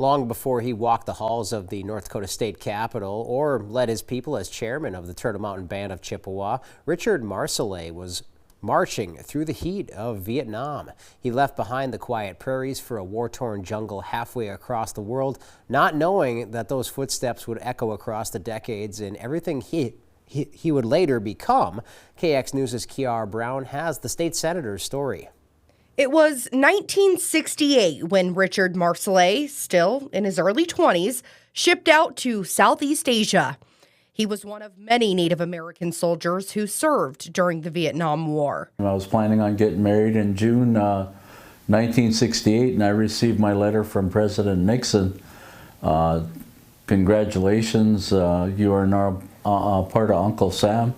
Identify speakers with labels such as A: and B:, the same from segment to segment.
A: Long before he walked the halls of the North Dakota State Capitol or led his people as chairman of the Turtle Mountain Band of Chippewa, Richard Marcellais was marching through the heat of Vietnam. He left behind the quiet prairies for a war-torn jungle halfway across the world, not knowing that those footsteps would echo across the decades in everything he would later become. KX News' Kiara Brown has the state senator's story.
B: It was 1968 when Richard Marcellais, still in his early 20s, shipped out to Southeast Asia. He was one of many Native American soldiers who served during the Vietnam War.
C: I was planning on getting married in June 1968, and I received my letter from President Nixon. Congratulations, you are now part of Uncle Sam.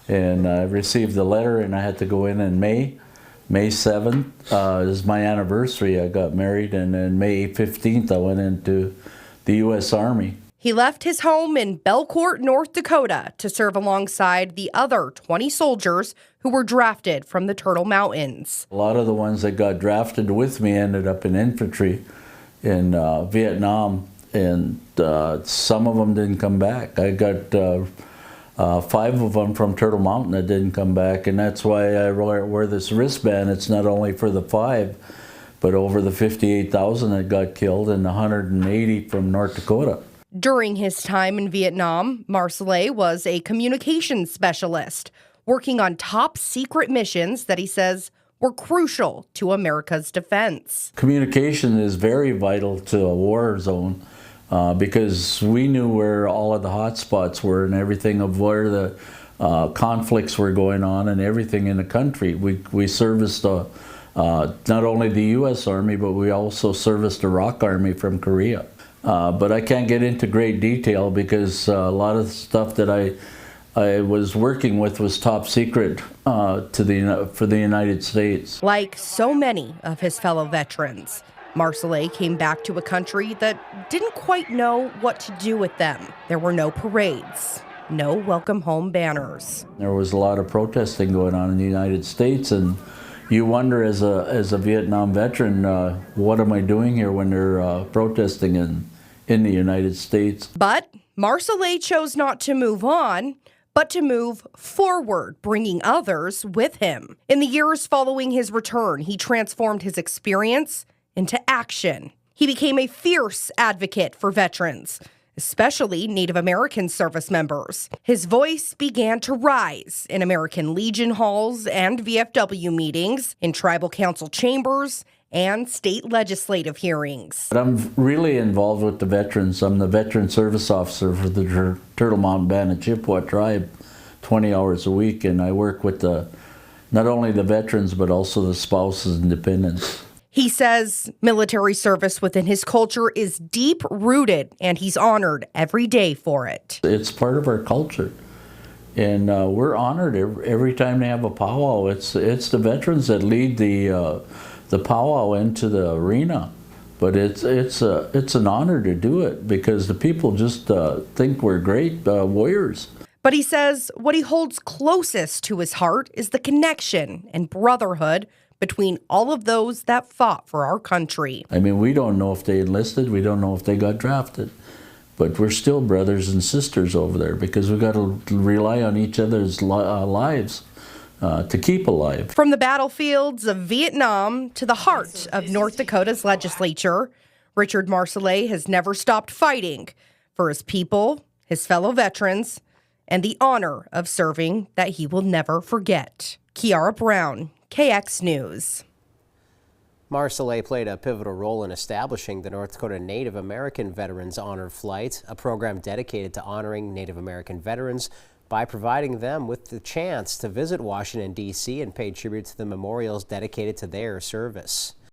C: And I received the letter, and I had to go in May 7th is my anniversary. I got married, and then May 15th I went into the U.S. Army.
B: He left his home in Belcourt, North Dakota to serve alongside the other 20 soldiers who were drafted from the Turtle Mountains.
C: A lot of the ones that got drafted with me ended up in infantry in Vietnam, and some of them didn't come back. I got 5 of them from Turtle Mountain that didn't come back, and that's why I wear this wristband. It's not only for the 5, but over the 58,000 that got killed and 180 from North Dakota.
B: During his time in Vietnam, Marcellais was a communications specialist, working on top secret missions that he says were crucial to America's defense.
C: Communication is very vital to a war zone. Because we knew where all of the hot spots were and everything of where the conflicts were going on and everything in the country. We serviced not only the U.S. Army, but we also serviced the ROC Army from Korea. But I can't get into great detail because a lot of the stuff that I was working with was top secret for the United States.
B: Like so many of his fellow veterans, Marcellais came back to a country that didn't quite know what to do with them. There were no parades, no welcome home banners.
C: There was a lot of protesting going on in the United States, and you wonder as a Vietnam veteran, what am I doing here when they're protesting in the United States?
B: But Marcellais chose not to move on, but to move forward, bringing others with him. In the years following his return, he transformed his experience into action. He became a fierce advocate for veterans, especially Native American service members. His voice began to rise in American Legion halls and VFW meetings, in tribal council chambers, and state legislative hearings.
C: I'm really involved with the veterans. I'm the veteran service officer for the Turtle Mountain Band of Chippewa tribe 20 hours a week, and I work with not only the veterans but also the spouses and dependents.
B: He says military service within his culture is deep-rooted, and he's honored every day for it.
C: It's part of our culture, and we're honored every time they have a powwow. It's the veterans that lead the powwow into the arena, but it's an honor to do it because the people just think we're great warriors.
B: But he says what he holds closest to his heart is the connection and brotherhood between all of those that fought for our country.
C: I mean, we don't know if they enlisted, we don't know if they got drafted, but we're still brothers and sisters over there because we got to rely on each other's lives to keep alive.
B: From the battlefields of Vietnam to the heart of North Dakota's legislature, Richard Marcellais has never stopped fighting for his people, his fellow veterans, and the honor of serving that he will never forget. Kiara Brown, KX News.
A: Marcellais played a pivotal role in establishing the North Dakota Native American Veterans Honor Flight, a program dedicated to honoring Native American veterans by providing them with the chance to visit Washington, D.C. and pay tribute to the memorials dedicated to their service.